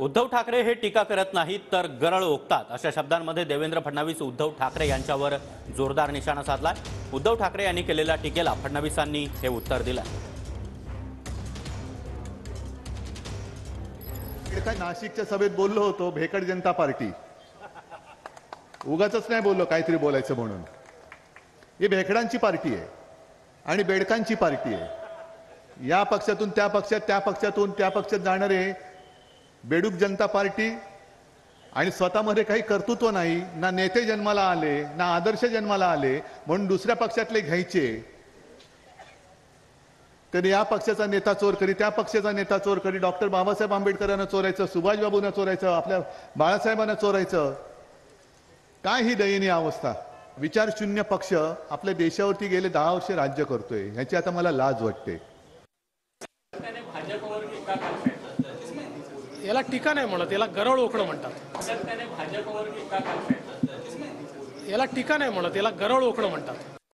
उद्धव ठाकरे हे टीका करत नाहीत तर गरळ ओकतात अशा शब्दांमध्ये देवेंद्र फडणवीस उद्धव ठाकरे यांच्यावर जोरदार निशाणा साधलाय। उद्धव ठाकरे यांनी केलेल्या टीकेला फडणवीसांनी हे उत्तर दिलंय। नाशिकच्या सभेत बोललो होतो भेकड जनता पार्टी उगाचच नाही बोललो काहीतरी बोलायचं म्हणून। ही भेकडांची पार्टी आहे आणि बेडकांची पार्टी आहे। या पक्षातून त्या पक्षात, त्या पक्षातून त्या पक्षात जाणारे बेडूक जनता पार्टी आणि स्वतःमध्ये काही कर्तृत्व नाही, ना नेते जन्माला आले ना आदर्श जन्माला आले म्हणून दुसऱ्या पक्षातले घ्यायचे। तर या पक्षाचा नेता चोर करी, त्या पक्षाचा नेता चोर करी, डॉक्टर बाबासाहेब आंबेडकरांना चोरायचं, सुभाषबाबूंना चोरायचं, आपल्या बाळासाहेबांना चोरायचं। काय ही दयनीय अवस्था। विचारशून्य पक्ष आपल्या देशावरती गेले 10 वर्ष राज्य करतोय, ह्याची आता मला लाज वाटते। याला टीका नाही म्हणत, याला गरळ ओकणं म्हणतात। याला टीका नाही म्हणत, याला गरळ ओकणं म्हणतात।